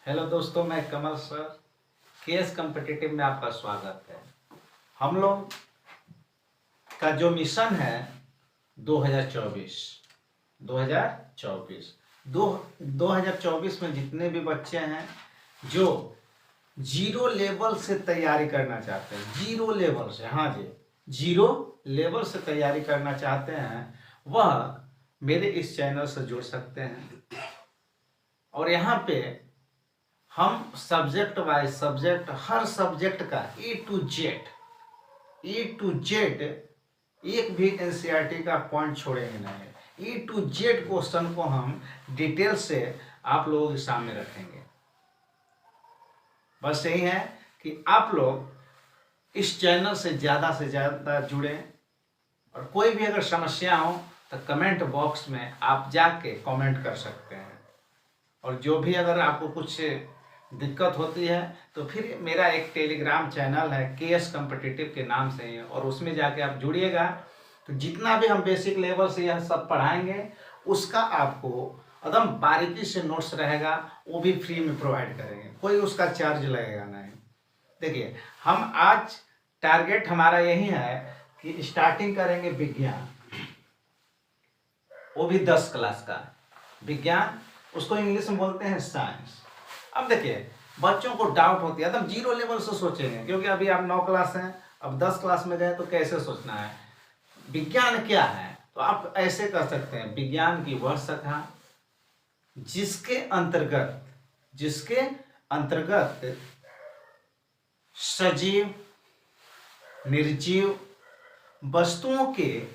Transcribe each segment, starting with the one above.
Hello दोस्तों, मैं कमल sir KS competitive में आपका स्वागत है। हम लोग का जो मिशन है 2024 2024 में जितने भी बच्चे हैं जो जीरो लेवल से तैयारी करना चाहते हैं, जीरो लेवल से, हाँ जी, जीरो लेवल से तैयारी करना चाहते हैं, वह मेरे इस चैनल से जुड़ सकते हैं। और यहाँ पे हम सब्जेक्ट वाइज सब्जेक्ट, हर सब्जेक्ट का ए टू जेड एक भी एनसीईआरटी का पॉइंट छोड़ेंगे नहीं। ए टू जेड क्वेश्चन को हम डिटेल से आप लोगों के सामने रखेंगे। बस यही है कि आप लोग इस चैनल से ज़्यादा जुड़ें, और कोई भी अगर समस्या हो तो कमेंट बॉक्स में आप जाके कमेंट कर सकते हैं। और जो भी अगर आपको कुछ दिक्कत होती है तो फिर मेरा एक टेलीग्राम चैनल है केएस कॉम्पिटिटिव के नाम से है, और उसमें जाके आप जुड़िएगा। तो जितना भी हम बेसिक लेवल से यह सब पढ़ाएंगे उसका आपको एकदम बारीकी से नोट्स रहेगा, वो भी फ्री में प्रोवाइड करेंगे, कोई उसका चार्ज लगेगा नहीं। देखिए, हम आज टारगेट हमारा यही है कि स्टार्टिंग करेंगे विज्ञान, वो भी 10 क्लास का विज्ञान, उसको इंग्लिश में बोलते हैं साइंस। अब देखिए, बच्चों को डाउट होती है, एकदम जीरो लेवल से सोचेंगे, क्योंकि अभी आप 9 क्लास हैं, अब 10 क्लास में गए तो कैसे सोचना है, विज्ञान क्या है। तो आप ऐसे कर सकते हैं, विज्ञान की वह शाखा जिसके अंतर्गत सजीव निर्जीव वस्तुओं के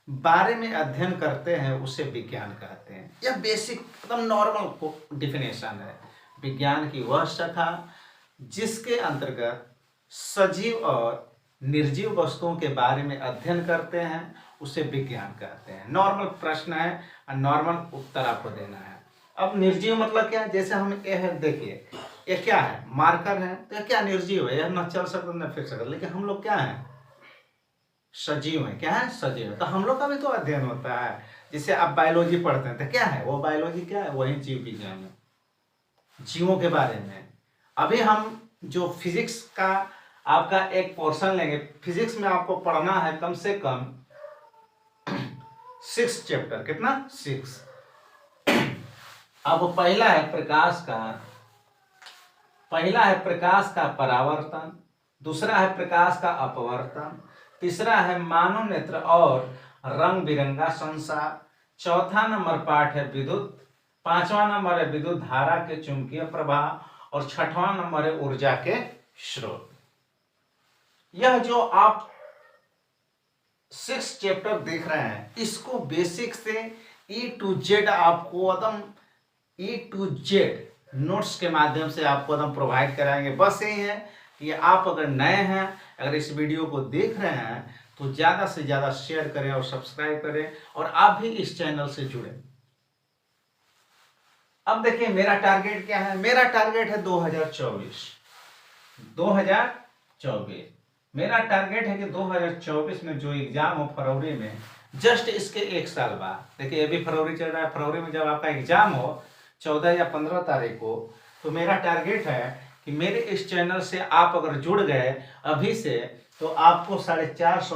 बारे में अध्ययन करते हैं, उसे विज्ञान कहते हैं। यह बेसिक एकदम नॉर्मल डिफिनेशन है। विज्ञान की वह शाखा जिसके अंतर्गत सजीव और निर्जीव वस्तुओं के बारे में अध्ययन करते हैं, उसे विज्ञान कहते हैं। नॉर्मल प्रश्न है और नॉर्मल उत्तर आपको देना है। अब निर्जीव मतलब क्या है, जैसे हम देखिए, ये क्या है, मार्कर है, तो यह क्या निर्जीव है, यह न चल सकता न फिर सकता, लेकिन हम लोग क्या है, सजीव है। क्या है, सजीव है। तो हम लोग का भी तो अध्ययन होता है। जिसे आप बायोलॉजी पढ़ते हैं तो क्या है, वो बायोलॉजी क्या है, वही जीव विज्ञान है, जीवों के बारे में। अभी हम जो फिजिक्स का आपका एक पोर्शन लेंगे, फिजिक्स में आपको पढ़ना है कम से कम 6 चैप्टर। कितना, 6। अब पहला है प्रकाश का परावर्तन, दूसरा है प्रकाश का अपवर्तन, तीसरा है मानव नेत्र और रंग बिरंगा संसार, चौथा नंबर पाठ है विद्युत, पांचवा नंबर है विद्युत धारा के चुंबकीय प्रभाव, और छठवां नंबर है ऊर्जा के स्रोत। यह जो आप 6 चैप्टर देख रहे हैं, इसको बेसिक से ए टू जेड आपको एकदम ए टू जेड नोट्स के माध्यम से आपको एकदम प्रोवाइड कराएंगे। बस यही है कि आप अगर नए हैं, अगर इस वीडियो को देख रहे हैं तो ज़्यादा से ज़्यादा शेयर करें और सब्सक्राइब करें, और आप भी इस चैनल से जुड़ें। अब देखिए, मेरा टारगेट क्या है, मेरा टारगेट है 2024 मेरा टारगेट है कि 2024 में जो एग्जाम हो फरवरी में, जस्ट इसके 1 साल बाद, देखिए अभी फरवरी चल रहा है, फरवरी में जब आपका एग्जाम हो 14 या 15 तारीख को, तो मेरा टारगेट है कि मेरे इस चैनल से आप अगर जुड़ गए अभी से, तो आपको 450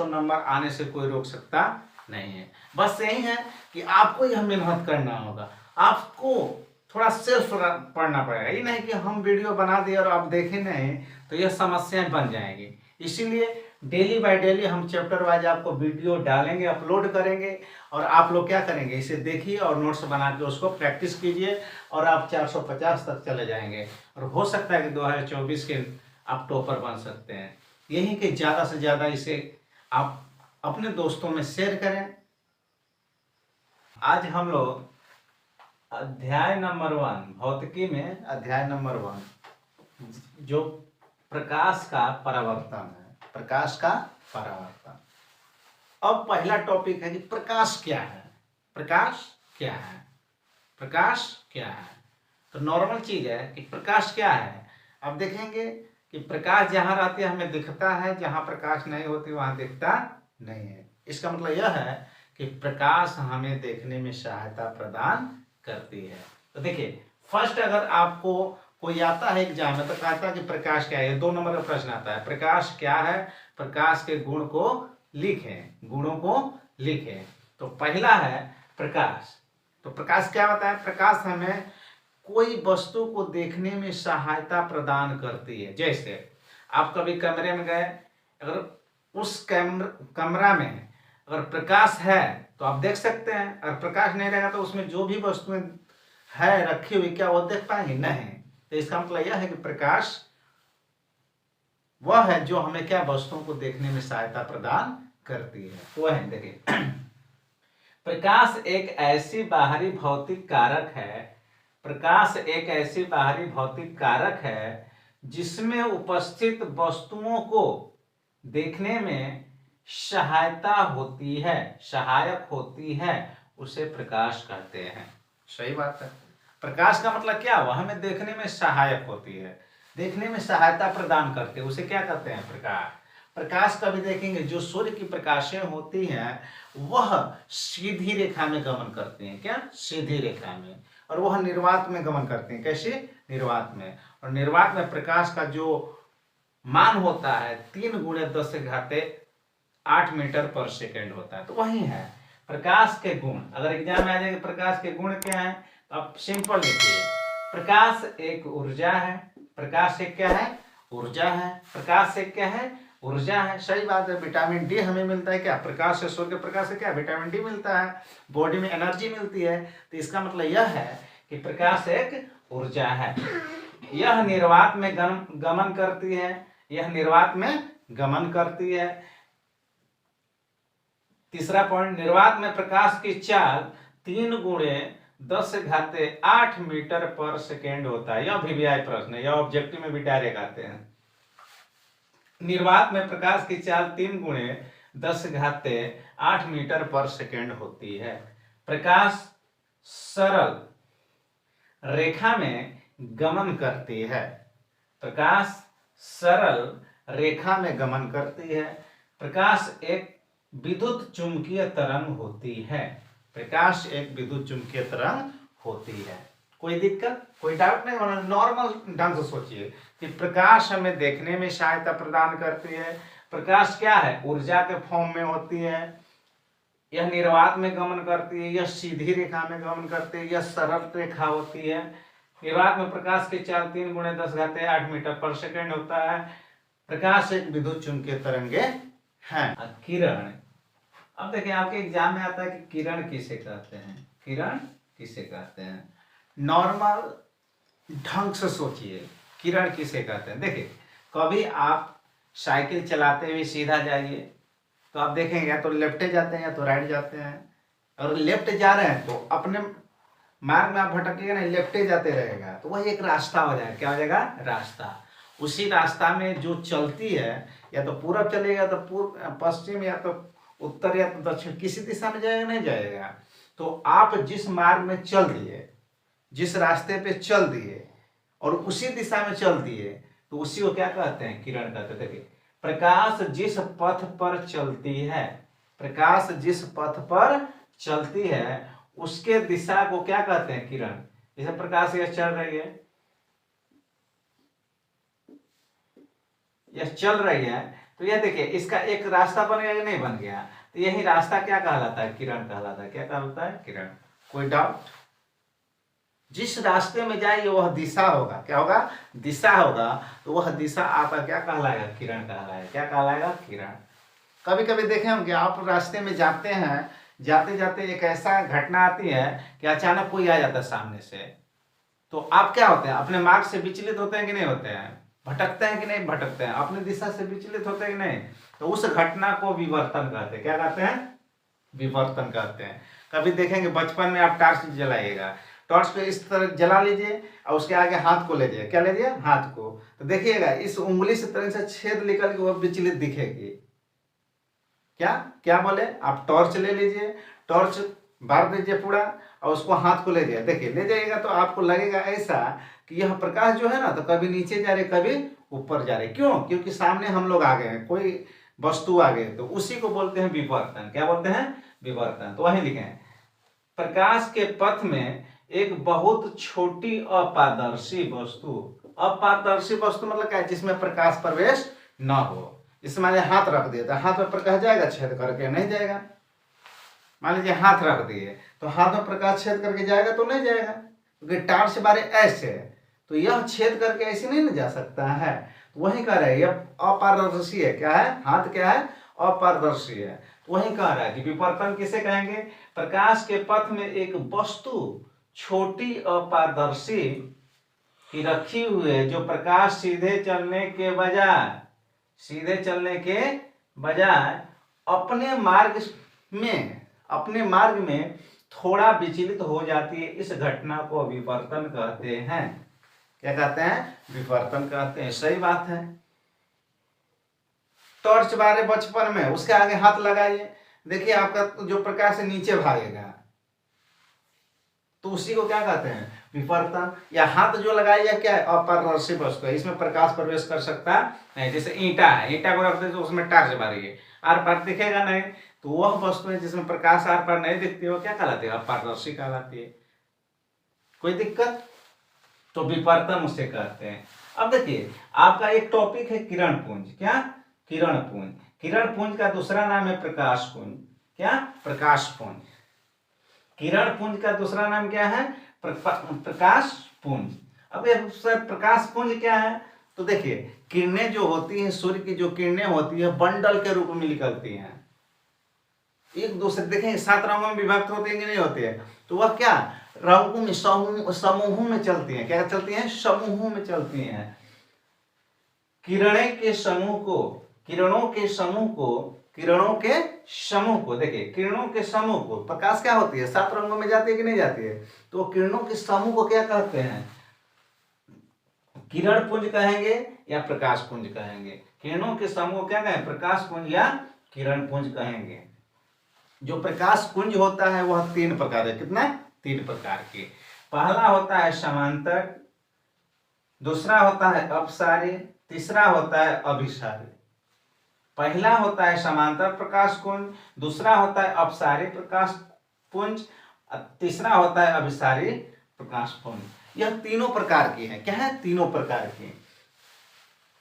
नंबर आने से कोई रोक सकता नहीं है। बस यही है कि आपको यह मेहनत करना होगा, आपको थोड़ा सेल्फ पढ़ना पड़ेगा। ये नहीं कि हम वीडियो बना दिए और आप देखें नहीं, तो यह समस्याएं बन जाएंगी। इसीलिए डेली बाय डेली हम चैप्टर वाइज आपको वीडियो डालेंगे, अपलोड करेंगे, और आप लोग क्या करेंगे, इसे देखिए और नोट्स बना के उसको प्रैक्टिस कीजिए, और आप 450 तक चले जाएंगे, और हो सकता है कि 2024 के आप टॉपर बन सकते हैं। यही कि ज़्यादा से ज़्यादा इसे आप अपने दोस्तों में शेयर करें। आज हम लोग अध्याय नंबर 1, भौतिकी में अध्याय नंबर 1, जो प्रकाश का परावर्तन है, प्रकाश का परावर्तन। अब पहला टॉपिक है कि प्रकाश क्या है, प्रकाश क्या है, प्रकाश क्या है। तो नॉर्मल चीज है कि प्रकाश क्या है। अब देखेंगे कि प्रकाश जहां रहती है हमें दिखता है, जहां प्रकाश नहीं होती वहां दिखता नहीं है। इसका मतलब यह है कि प्रकाश हमें देखने में सहायता प्रदान करती है। तो देखिए फर्स्ट अगर आपको कोई आता है एग्जाम में तो कहता है कि प्रकाश क्या है, 2 नंबर का प्रश्न आता है, प्रकाश क्या है, प्रकाश के गुण को लिखें, गुणों को लिखें। तो पहला है प्रकाश। तो प्रकाश क्या होता है? प्रकाश हमें कोई वस्तु को देखने में सहायता प्रदान करती है। जैसे आप कभी कमरे में गए, अगर उस कमरा में अगर प्रकाश है तो आप देख सकते हैं, अगर प्रकाश नहीं रहेगा तो उसमें जो भी वस्तुएं है रखी हुई क्या वो देख पाएंगे? नहीं। तो इसका मतलब यह है कि प्रकाश वह है जो हमें क्या वस्तुओं को देखने में सहायता प्रदान करती है। वह है देखिए प्रकाश एक ऐसी बाहरी भौतिक कारक है, प्रकाश एक ऐसी बाहरी भौतिक कारक है जिसमें उपस्थित वस्तुओं को देखने में सहायता होती है, सहायक होती है, उसे प्रकाश कहते हैं। सही बात है। प्रकाश का मतलब क्या हुआ? हमें देखने में सहायक होती है, देखने में सहायता प्रदान करते हैं, उसे क्या कहते हैं? प्रकाश। प्रकाश का भी देखेंगे जो सूर्य की प्रकाशें होती हैं वह सीधी रेखा में गमन करती हैं। क्या? सीधी रेखा में। और वह निर्वात में गमन करती हैं। कैसे? निर्वात में। और निर्वात में प्रकाश का जो मान होता है 3 × 10⁸ मीटर पर सेकेंड होता है। तो वही है प्रकाश के गुण। अगर एग्जाम में आ जाएगा प्रकाश के गुण क्या है तो आप सिंपल लिखिए, प्रकाश एक ऊर्जा है। प्रकाश एक क्या है? ऊर्जा है। प्रकाश एक क्या है? ऊर्जा है। सही बात है। विटामिन डी हमें मिलता है क्या? प्रकाश से, सूर्य के प्रकाश से क्या विटामिन डी मिलता है, बॉडी में एनर्जी मिलती है। तो इसका मतलब यह है कि प्रकाश एक ऊर्जा है। यह निर्वात में गमन करती है, यह निर्वात में गमन करती है। तीसरा पॉइंट, निर्वात में प्रकाश की चाल 3 × 10⁸ मीटर पर सेकेंड होता है। यह VVI प्रश्न है, यह ऑब्जेक्टिव में भी डायरेक्ट आते हैं। निर्वात में प्रकाश की चाल 3 × 10⁸ मीटर पर सेकेंड होती है। प्रकाश सरल रेखा में गमन करती है। प्रकाश सरल रेखा में गमन करती है। प्रकाश एक विद्युत चुंबकीय तरंग होती है। प्रकाश एक विद्युत चुंबकीय तरंग होती है। कोई दिक्कत, कोई डाउट नहीं होना। नॉर्मल ढंग से सोचिए कि प्रकाश हमें देखने में सहायता प्रदान करती है। प्रकाश क्या है? ऊर्जा के फॉर्म में होती है। यह निर्वात में गमन करती है, यह सीधी रेखा में गमन करती है, यह सरल रेखा होती है। निर्वात में प्रकाश की चाल 3 × 10⁸ मीटर पर सेकेंड होता है। प्रकाश एक विद्युत चुंबकीय तरंगे हैं। किरण, अब देखिए आपके एग्जाम में आता है कि किरण किसे कहते हैं? किरण किसे कहते हैं? नॉर्मल ढंग से सोचिए, किरण किसे कहते हैं? देखिए कभी आप साइकिल चलाते हुए सीधा जाइए तो आप देखेंगे या तो लेफ्ट जाते हैं या तो राइट जाते हैं। और लेफ्ट जा रहे हैं तो अपने मार्ग में आप भटकिएगा नहीं, लेफ्ट जाते रहेगा तो वही एक रास्ता हो जाएगा। क्या हो जाएगा? रास्ता। उसी रास्ता में जो चलती है या तो पूरब चलेगा तो पूर्व, पश्चिम या तो उत्तर या तो दक्षिण, किसी दिशा में जाएगा नहीं जाएगा। तो आप जिस मार्ग में चल दिए, जिस रास्ते पे चल दिए और उसी दिशा में चल दिए तो उसी को क्या कहते हैं? किरण कहते हैं। देखिए प्रकाश जिस पथ पर चलती है, प्रकाश जिस पथ पर चलती है उसके दिशा को क्या कहते हैं? किरण। जैसे प्रकाश यह चल रही है, यह चल रही है तो यह देखिए इसका एक रास्ता बन गया या नहीं बन गया? तो यही रास्ता क्या कहलाता है? किरण कहलाता है। क्या कहलाता है? किरण। कोई डाउट? जिस रास्ते में जाएगी वह दिशा होगा। क्या होगा? दिशा होगा। तो वह दिशा आपका क्या कहलाएगा? किरण कहलाएगा। क्या कहलाएगा? किरण। कभी कभी देखे होंगे आप रास्ते में जाते हैं, जाते जाते एक ऐसा घटना आती है कि अचानक कोई आ जाता है सामने से, तो आप क्या होते हैं? अपने मार्ग से विचलित होते हैं कि नहीं होते हैं? भटकते हैं कि नहीं भटकते हैं? अपने दिशा से विचलित होते हैं कि नहीं? तो उस घटना को विवर्तन कहते हैं। क्या कहते हैं? विवर्तन कहते हैं। कभी देखेंगे बचपन में आप टॉर्च जलाइएगा, टॉर्च को इस तरह जला लीजिए और उसके आगे हाथ को ले जाइए। क्या ले जाइए? हाथ को। तो देखिएगा इस उंगली से तरह से छेद निकल के वह विचलित दिखेगी। क्या क्या बोले? आप टॉर्च ले लीजिए, टॉर्च बार दीजिए पूरा और उसको हाथ को ले जाइए। देखिए ले जाइएगा तो आपको लगेगा ऐसा कि यह प्रकाश जो है ना तो कभी नीचे जा रहे कभी ऊपर जा रहे। क्यों? क्योंकि सामने हम लोग आ गए हैं, कोई वस्तु आ गई, तो उसी को बोलते हैं विवर्तन। क्या बोलते हैं? विवर्तन। तो वही लिखे हैं प्रकाश के पथ में एक बहुत छोटी अपारदर्शी वस्तु। अपारदर्शी वस्तु मतलब क्या है? जिसमें प्रकाश प्रवेश न हो। जैसे मान लीजिए हाथ रख दिया तो हाथ में प्रकाश जाएगा छेद करके? नहीं जाएगा। मान लीजिए हाथ रख दिए तो हाथ में प्रकाश छेद करके जाएगा? तो नहीं जाएगा, क्योंकि टार्च बारे ऐसे है तो यह छेद करके ऐसे नहीं ना जा सकता है। तो वही कह रहा है यह अपारदर्शी है। क्या है? हाथ क्या है? अपारदर्शी है। तो वही कह रहा है कि विवर्तन किसे कहेंगे? प्रकाश के पथ में एक वस्तु छोटी अपारदर्शी की रखी हुई है जो प्रकाश सीधे चलने के बजाय अपने मार्ग में थोड़ा विचलित हो जाती है। इस घटना को विवर्तन कहते हैं। क्या कहते हैं? विवर्तन कहते हैं। सही बात है। टॉर्च बारे बचपन में उसके आगे हाथ लगाइए, देखिए आपका जो प्रकाश है नीचे भागेगा, तो उसी को क्या कहते हैं? विवर्तन। या हाथ जो लगाइए क्या है? अपारदर्शी वस्तु है, इसमें प्रकाश प्रवेश कर सकता नहीं। जैसे ईंटा है, ईंटा को रख दे तो उसमें टार्च मारिए, आर पार दिखेगा नहीं। तो वह वस्तु है जिसमें प्रकाश आर पार नहीं दिखती है, वो क्या कहलाती है? अपारदर्शी कहलाती है। कोई दिक्कत? तो विवर्तन उसे कहते हैं। अब देखिए आपका एक टॉपिक है किरण पुंज। क्या? किरण पुंज। किरण पुंज का दूसरा नाम है प्रकाश पुंज। क्या? प्रकाश पुंज। किरण पुंज का दूसरा नाम क्या है? प्रकाश पुंज। अब ये प्रकाश पुंज क्या है? तो देखिए किरणें जो होती हैं, सूर्य की जो किरणें होती है बंडल के रूप में निकलती हैं, एक दूसरे देखें 7 रंगों में विभक्त होती है कि नहीं होती है? तो वह क्या रंगों में समूह में चलती हैं। क्या चलती हैं? समूहों में चलती हैं। किरणों के देखिए किरणों के समूह को प्रकाश क्या होती है? 7 रंगों में जाती है कि नहीं जाती है? तो किरणों के समूह को क्या कहते हैं? किरण पुंज कहेंगे या प्रकाश पुंज कहेंगे? किरणों के समूह क्या कहें? प्रकाश पुंज या किरण पुंज कहेंगे। जो प्रकाश पुंज होता है वह 3 प्रकार है। कितना? 3 प्रकार के। पहला होता है समांतर, दूसरा होता है अपसारी, तीसरा होता है अभिसारी। पहला होता है समांतर प्रकाश पुंज, दूसरा होता है अपसारी प्रकाश पुंज, तीसरा होता है अभिसारी प्रकाश पुंज। यह तीनों प्रकार की है। क्या है? तीनों प्रकार की।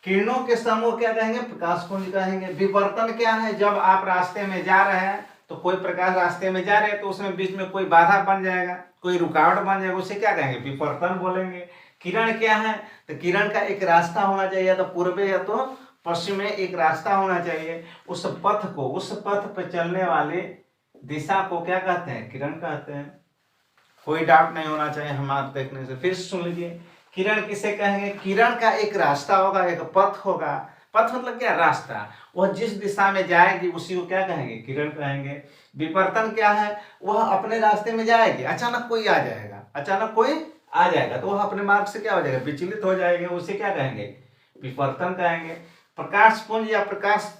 किरणों के समूह क्या कहेंगे? प्रकाश पुंज कहेंगे। विवर्तन क्या है? जब आप रास्ते में जा रहे हैं तो कोई प्रकाश रास्ते में जा रहे हैं तो उसमें बीच में कोई बाधा बन जाएगा, कोई रुकावट बन जाएगा, उसे क्या कहेंगे? विवर्तन बोलेंगे। किरण क्या है? तो किरण का एक रास्ता होना चाहिए, या तो पूर्व या तो पश्चिम में एक रास्ता होना चाहिए। उस पथ पर चलने वाली दिशा को क्या कहते हैं? किरण कहते हैं। कोई डाउट नहीं होना चाहिए हमारे देखने से। फिर सुन लीजिए किरण किसे कहेंगे? किरण का एक रास्ता होगा, एक पथ होगा। पथ मतलब क्या? रास्ता। वह जिस दिशा में जाएगी उसी को क्या कहेंगे? किरण कहेंगे। विवर्तन क्या है? वह अपने रास्ते में जाएगी, अचानक कोई आ जाएगा तो वह अपने मार्ग से क्या हो जाएगा? विचलित हो जाएंगे, उसे क्या कहेंगे? विवर्तन कहेंगे। प्रकाश पुंज या प्रकाश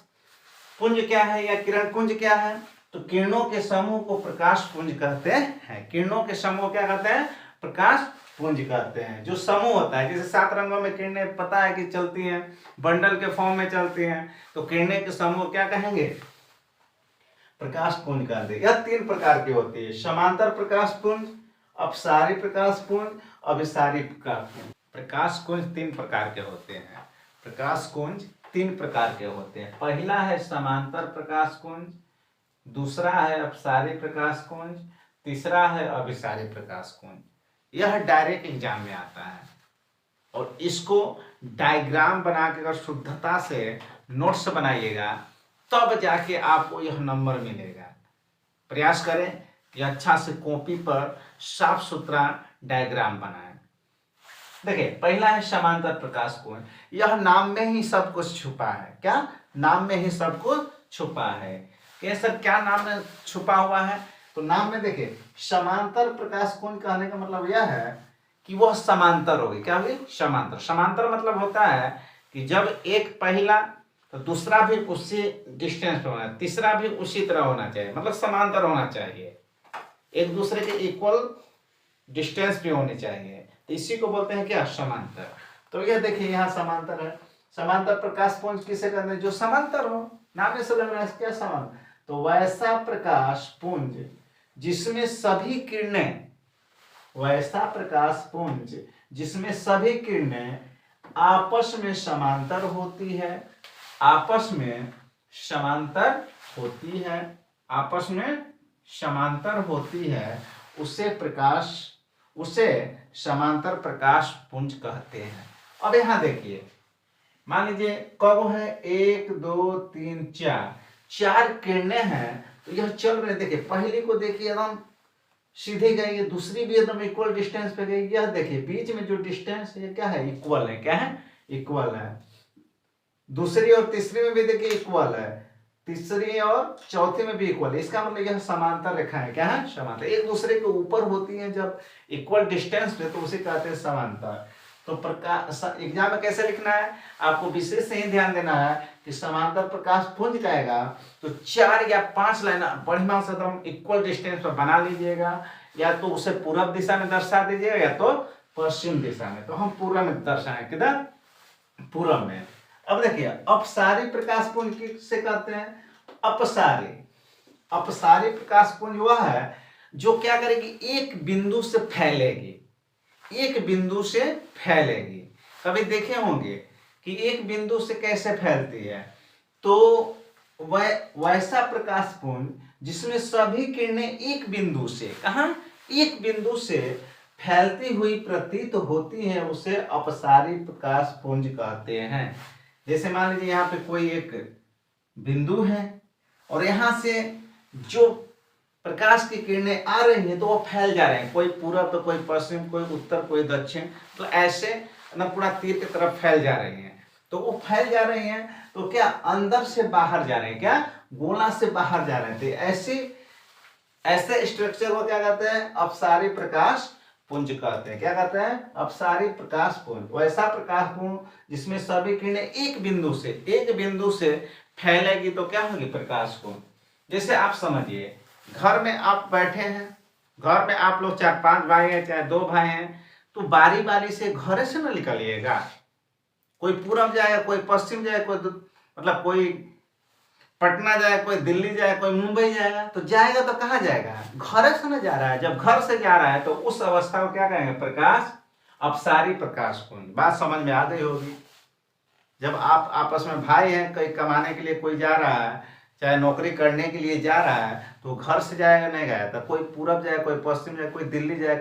पुंज क्या है या किरण पुंज क्या है? तो किरणों के समूह को प्रकाश पुंज कहते हैं। किरणों के समूह क्या कहते हैं? प्रकाश पुंज कहते हैं। जो समूह होता है, जैसे 7 रंगों में किरणें पता है कि चलती हैं, बंडल के फॉर्म में चलती हैं, तो किरणें के समूह क्या कहेंगे? प्रकाश पुंज कहते हैं। यह 3 प्रकार की होती है, समांतर प्रकाश पुंज, अपसारी प्रकाश पुंज, अभिसारी प्रकाश पुंज। प्रकाश पुंज 3 प्रकार के होते हैं। प्रकाश पुंज 3 प्रकार के होते हैं। पहला है समांतर प्रकाश पुंज, दूसरा है अपसारी प्रकाश पुंज, तीसरा है अभिसारी प्रकाश पुंज। यह डायरेक्ट एग्जाम में आता है और इसको डायग्राम बना के अगर शुद्धता से नोट्स बनाइएगा तब जाके आपको यह नंबर मिलेगा। प्रयास करें कि अच्छा से कॉपी पर साफ सुथरा डायग्राम बनाएं। देखिए पहला है समांतर प्रकाश पुंज। यह नाम में ही सब कुछ छुपा है। क्या? नाम में ही सब कुछ छुपा है। क्या सर, क्या नाम में छुपा हुआ है? तो नाम में देखिए समांतर प्रकाश पुंज कहने का मतलब यह है कि वह समांतर होगी। क्या होगी? समांतर। समांतर मतलब होता है कि जब एक पहला तो दूसरा भी उसी डिस्टेंस पे होना, तीसरा भी उसी तरह होना चाहिए, मतलब समांतर होना चाहिए, एक दूसरे के इक्वल डिस्टेंस पे होने चाहिए। तो इसी को बोलते हैं क्या? समांतर। तो यह देखिए यहाँ समांतर है। समांतर प्रकाश पुंज किसे कहते हैं? जो समांतर हो। नाम से लग रहा है क्या? समांतर। तो वैसा प्रकाश पुंज जिसमें सभी किरणें वैसा प्रकाश पुंज जिसमें सभी किरणें आपस में समांतर होती है, आपस में समांतर होती है, आपस में समांतर होती है, उसे समांतर प्रकाश पुंज कहते हैं। अब यहां देखिए, मान लीजिए कब है, 1 2 3 4, 4 किरणें हैं, तो यह चल रहे, देखिए पहली को देखिए एकदम सीधे गई है, दूसरी भी एकदम इक्वल डिस्टेंस पे गई, यह देखिए बीच में जो डिस्टेंस है क्या है, इक्वल है, क्या है, इक्वल है। दूसरी और तीसरी में भी देखिए इक्वल है, तीसरी और चौथी में भी इक्वल है। इसका मतलब यह समांतर रेखा है, क्या है, समांतर, एक दूसरे के ऊपर होती है जब इक्वल डिस्टेंस पे, तो उसे कहते हैं समांतर। तो प्रकाश एग्जाम में कैसे लिखना है, आपको विशेष से ही ध्यान देना है कि समांतर प्रकाश पुंज जाएगा तो 4 या 5 लाइन बढ़िया से एकदम इक्वल डिस्टेंस पर बना लीजिएगा, या तो उसे पूर्व दिशा में दर्शा दीजिएगा या तो पश्चिम दिशा में। तो हम पूर्व में दर्शाएं, किधर, पूर्व में। अब देखिए अपसारी प्रकाश पुंज किसे कहते हैं, अपसारी। अपसारी प्रकाश पुंज वह है जो क्या करेगी, एक बिंदु से फैलेगी, एक बिंदु से फैलेगी। कभी देखे होंगे कि एक बिंदु से कैसे फैलती है, तो वैसा प्रकाश पुंज जिसमें सभी किरणें एक बिंदु से, कहां, एक बिंदु से फैलती हुई प्रतीत होती है, उसे अपसारी प्रकाश पुंज कहते हैं। जैसे मान लीजिए यहाँ पे कोई एक बिंदु है और यहां से जो प्रकाश की किरणें आ रही हैं तो वो फैल जा रहे हैं, कोई पूरब तो कोई पश्चिम, कोई उत्तर, कोई दक्षिण, तो ऐसे ना पूरा तीर की तरफ फैल जा रही हैं। तो वो फैल जा रही हैं तो क्या अंदर से बाहर जा रहे हैं, क्या गोला से बाहर जा रहे थे, ऐसे स्ट्रक्चर को क्या कहते हैं, अपसारी प्रकाश पुंज कहते हैं। क्या कहते हैं, अपसारी प्रकाश पुंज। वैसा प्रकाश पुंज जिसमें सभी किरणें एक बिंदु से फैलेगी तो क्या होगी, प्रकाश पुंज। जैसे आप समझिए, घर में आप बैठे हैं, घर में आप लोग 4-5 भाई हैं, चाहे 2 भाई हैं, तो बारी बारी से घर से ना निकलिएगा, कोई पूरब जाएगा, कोई पश्चिम जाए, मतलब कोई पटना जाए, कोई दिल्ली जाए, कोई मुंबई जाएगा, तो जाएगा तो कहाँ जाएगा, घर से ना जा रहा है। जब घर से जा रहा है तो उस अवस्था को क्या कहेंगे, प्रकाश, अपसारी प्रकाश पुंज। बात समझ में आ गई होगी। जब आप आपस में भाई हैं, कहीं कमाने के लिए कोई जा रहा है, चाहे नौकरी करने के लिए जा रहा है, तो घर से जाएगा, नहीं गया तो कोई पूरब जाए, कोई पश्चिम जाए, कोई दिल्ली जाए,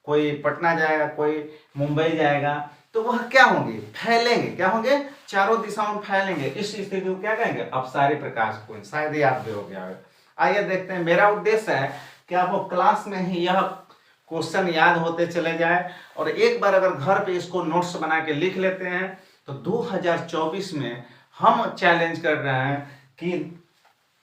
कोई पटना जाएगा, कोई मुंबई जाएगा, तो वह क्या होंगे, फैलेंगे, क्या होंगे, चारों दिशाओं में फैलेंगे। इस स्थिति को क्या कहेंगे, अपसारी प्रकाश पुंज। शायद याद भी हो गया है। आइए देखते हैं, मेरा उद्देश्य है कि आपको क्लास में ही यह क्वेश्चन याद होते चले जाए, और एक बार अगर घर पे इसको नोट्स बना के लिख लेते हैं तो 2024 में हम चैलेंज कर रहे हैं कि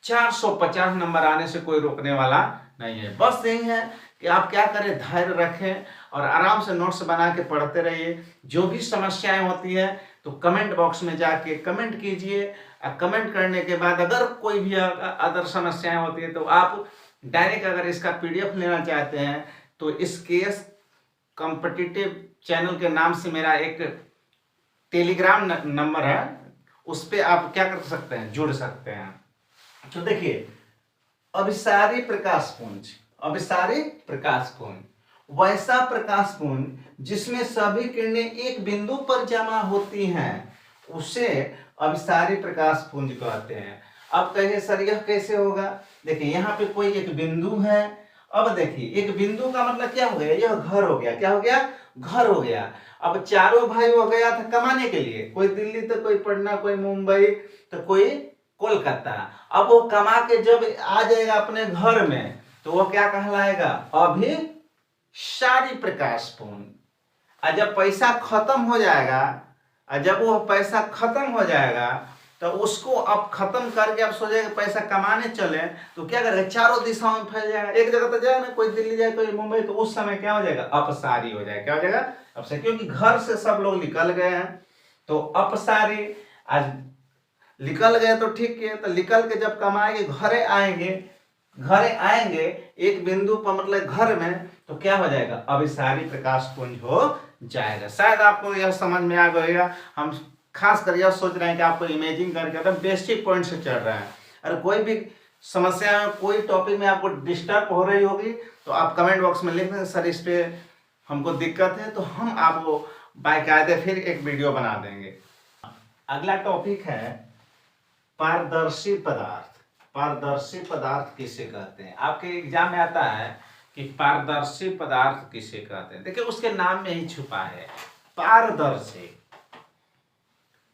450 नंबर आने से कोई रोकने वाला नहीं है। बस यही है कि आप क्या करें, धैर्य रखें और आराम से नोट्स बना के पढ़ते रहिए। जो भी समस्याएं होती है तो कमेंट बॉक्स में जाके कमेंट कीजिए। कमेंट करने के बाद अगर कोई भी अदर समस्याएं होती है तो आप डायरेक्ट अगर इसका PDF लेना चाहते हैं तो इस केएस कॉम्पिटिटिव चैनल के नाम से मेरा एक टेलीग्राम नंबर है, उस पर आप क्या कर सकते हैं, जुड़ सकते हैं। तो देखिए, अभिसारी प्रकाश पुंज, अभिसारी प्रकाश पुंज वैसा प्रकाश पुंज जिसमें सभी किरणें एक बिंदु पर जमा होती हैं, उसे अभिसारी प्रकाश पुंज कहते हैं। अब कहिए सर यह कैसे होगा, देखिए यहाँ पे कोई एक बिंदु है। अब देखिए एक बिंदु का मतलब क्या हो गया, यह घर हो गया, क्या हो गया, घर हो गया। अब चारों भाई हो गया था कमाने के लिए, कोई दिल्ली तो कोई पटना, कोई मुंबई तो कोई कोलकाता। अब वो कमा के जब आ जाएगा अपने घर में तो वो क्या कहलाएगा, अभिसारी प्रकाश पुंज। और जब पैसा खत्म हो जाएगा, और जब वो पैसा खत्म हो जाएगा तो उसको अब खत्म करके अब सोचेगा पैसा कमाने चले तो क्या करेगा, चारों दिशाओं में फैल जाएगा। एक जगह तो जाएगा ना, कोई दिल्ली जाए, कोई मुंबई, तो उस समय क्या हो जाएगा, अपसारी हो जाएगा। क्या हो जाएगा, अपसारी, क्योंकि घर से सब लोग निकल गए हैं तो अपसारी। आज निकल गए तो ठीक है, तो निकल के जब कमाएंगे घरे आएंगे एक बिंदु पर, मतलब घर में, तो क्या हो जाएगा, अभिसारी प्रकाश पुंज हो जाएगा। शायद आपको यह समझ में आ गया। हम खास कर यह सोच रहे हैं कि आपको इमेजिंग करके एकदम बेसिक पॉइंट से चल रहा है। अगर कोई भी समस्या, कोई टॉपिक में आपको डिस्टर्ब हो रही होगी तो आप कमेंट बॉक्स में लिख दें सर इस पे हमको दिक्कत है, तो हम आपको बाकायदे फिर एक वीडियो बना देंगे। अगला टॉपिक है पारदर्शी पदार्थ। पारदर्शी पदार्थ किसे कहते हैं? आपके एग्जाम में आता है कि पारदर्शी पदार्थ किसे कहते हैं। देखिए उसके नाम में ही छुपा है पारदर्शी।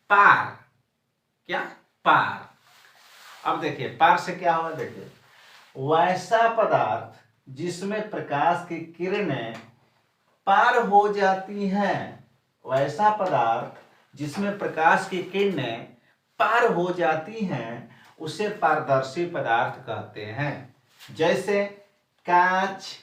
पार क्या? पार। अब देखिए पार से क्या हुआ, देखिए वैसा पदार्थ जिसमें प्रकाश की किरणें पार हो जाती हैं। वैसा पदार्थ जिसमें प्रकाश की किरणें पार हो जाती हैं उसे पारदर्शी पदार्थ कहते हैं। जैसे कांच,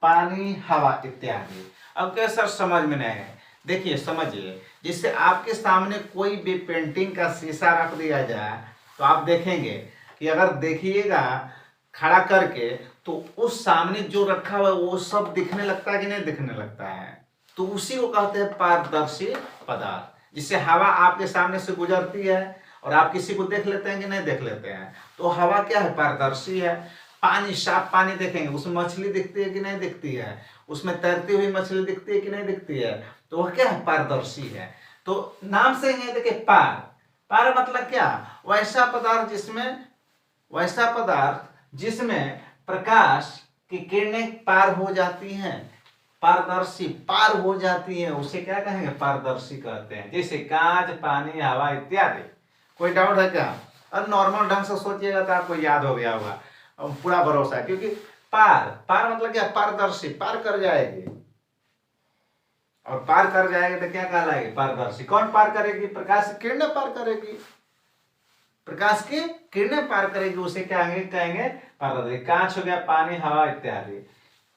पानी, हवा इत्यादि। अब क्या सर समझ में नहीं है? देखिए समझिए, जिससे आपके सामने कोई भी पेंटिंग का शीशा रख दिया जाए तो आप देखेंगे कि अगर देखिएगा खड़ा करके तो उस सामने जो रखा हुआ है वो सब दिखने लगता है कि नहीं दिखने लगता है। तो उसी को कहते हैं पारदर्शी पदार्थ। जिससे हवा आपके सामने से गुजरती है और आप किसी को देख लेते हैं कि नहीं देख लेते हैं, तो हवा क्या है? पारदर्शी है। पानी, साफ पानी देखेंगे उसमें मछली दिखती है कि नहीं दिखती है, उसमें तैरती हुई मछली दिखती है कि नहीं दिखती है, तो वह क्या है? पारदर्शी है। तो नाम से ही देखिए पार। पार मतलब क्या? वैसा पदार्थ जिसमें प्रकाश की किरणें पार हो जाती हैं। पारदर्शी पार हो जाती है उसे क्या कहेंगे? पारदर्शी कहते हैं। जैसे कांच, पानी, हवा इत्यादि। कोई डाउट है क्या? और नॉर्मल ढंग से सोचिएगा तो आपको याद हो गया होगा, पूरा भरोसा है। क्योंकि पार मतलब क्या? पारदर्शी, पार कर जाएगी। और पार कर जाएगी तो क्या कहलाएगी? पारदर्शी। कौन पार करेगी? प्रकाश की किरणें पार करेगी। प्रकाश की किरणें पार करेगी उसे क्या कहेंगे? पारदर्शी। कांच हो गया, पानी, हवा इत्यादि।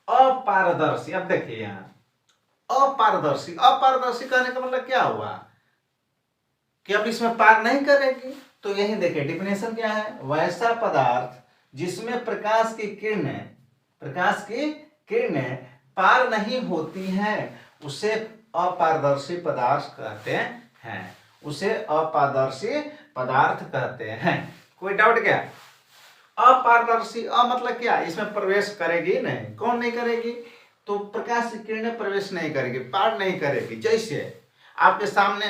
अपारदर्शी, अब देखिए यहाँ अपारदर्शी। अपारदर्शी कहने का मतलब क्या हुआ कि अब इसमें पार नहीं करेगी। तो यही देखिए डिफिनेशन क्या है? वैसा पदार्थ जिसमें प्रकाश की किरणें पार नहीं होती हैं उसे अपारदर्शी पदार्थ कहते हैं। उसे अपारदर्शी पदार्थ कहते हैं। कोई डाउट क्या? अपारदर्शी मतलब क्या? इसमें प्रवेश करेगी नहीं। कौन नहीं करेगी? तो प्रकाश की किरणें प्रवेश नहीं करेगी, पार नहीं करेगी। जैसे आपके सामने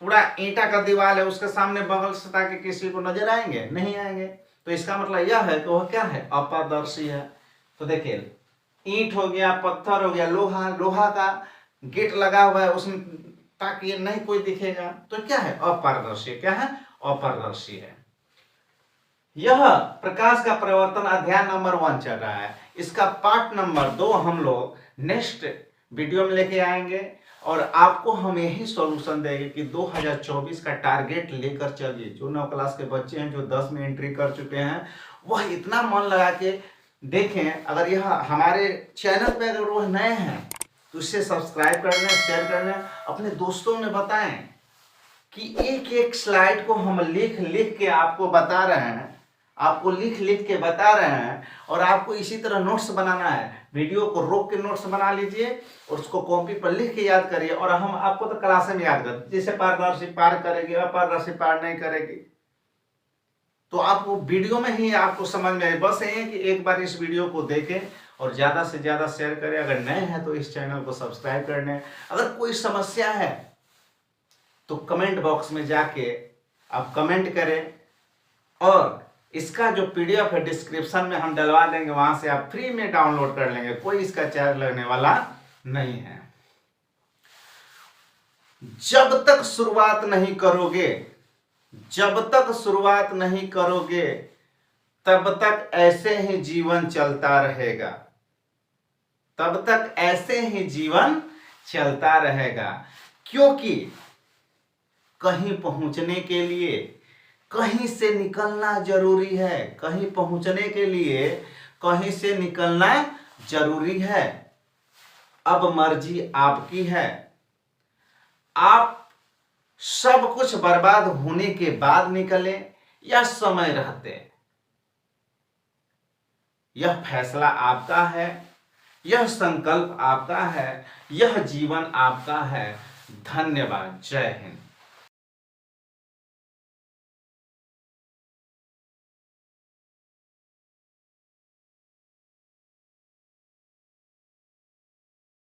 पूरा ईंटा का दीवार है, उसके सामने बगल से ताकि किसी को नजर आएंगे? नहीं आएंगे। तो इसका मतलब यह है कि वह क्या है? अपारदर्शी है। तो देखिए ईंट हो गया, पत्थर हो गया, लोहा का गेट लगा हुआ है उसमें ताकि नहीं कोई दिखेगा, तो क्या है? अपारदर्शी। क्या है? अपारदर्शी है। यह प्रकाश का परिवर्तन अध्याय नंबर 1 चल रहा है। इसका पार्ट नंबर 2 हम लोग नेक्स्ट वीडियो में लेके आएंगे और आपको हम यही सॉल्यूशन देंगे कि 2024 का टारगेट लेकर चलिए। जो 9 क्लास के बच्चे हैं, जो 10 में एंट्री कर चुके हैं, वह इतना मन लगा के देखें। अगर यह हमारे चैनल पे अगर वह नए हैं तो इसे सब्सक्राइब कर लें, शेयर कर लें, अपने दोस्तों में बताएं कि एक एक स्लाइड को हम लिख लिख के आपको बता रहे हैं, आपको लिख लिख के बता रहे हैं। और आपको इसी तरह नोट्स बनाना है। वीडियो को रोक के नोट्स बना लीजिए और उसको कॉपी पर लिख के याद करिए। और हम आपको तो क्लास में याद कर, जैसे पारदर्शी पार करेगी, अपारदर्शी पार नहीं करेगी, तो आपको वीडियो में ही आपको समझ में आए। बस ये है कि एक बार इस वीडियो को देखें और ज़्यादा से ज़्यादा शेयर करें। अगर नए हैं तो इस चैनल को सब्सक्राइब कर लें। अगर कोई समस्या है तो कमेंट बॉक्स में जाके आप कमेंट करें और इसका जो पीडीएफ है डिस्क्रिप्शन में हम डलवा देंगे, वहां से आप फ्री में डाउनलोड कर लेंगे। कोई इसका चार्ज लगने वाला नहीं है। जब तक शुरुआत नहीं करोगे तब तक ऐसे ही जीवन चलता रहेगा। क्योंकि कहीं पहुंचने के लिए कहीं से निकलना जरूरी है। कहीं से निकलना जरूरी है। अब मर्जी आपकी है। आप सब कुछ बर्बाद होने के बाद निकलें या समय रहते, यह फैसला आपका है, यह संकल्प आपका है, यह जीवन आपका है। धन्यवाद। जय हिंद।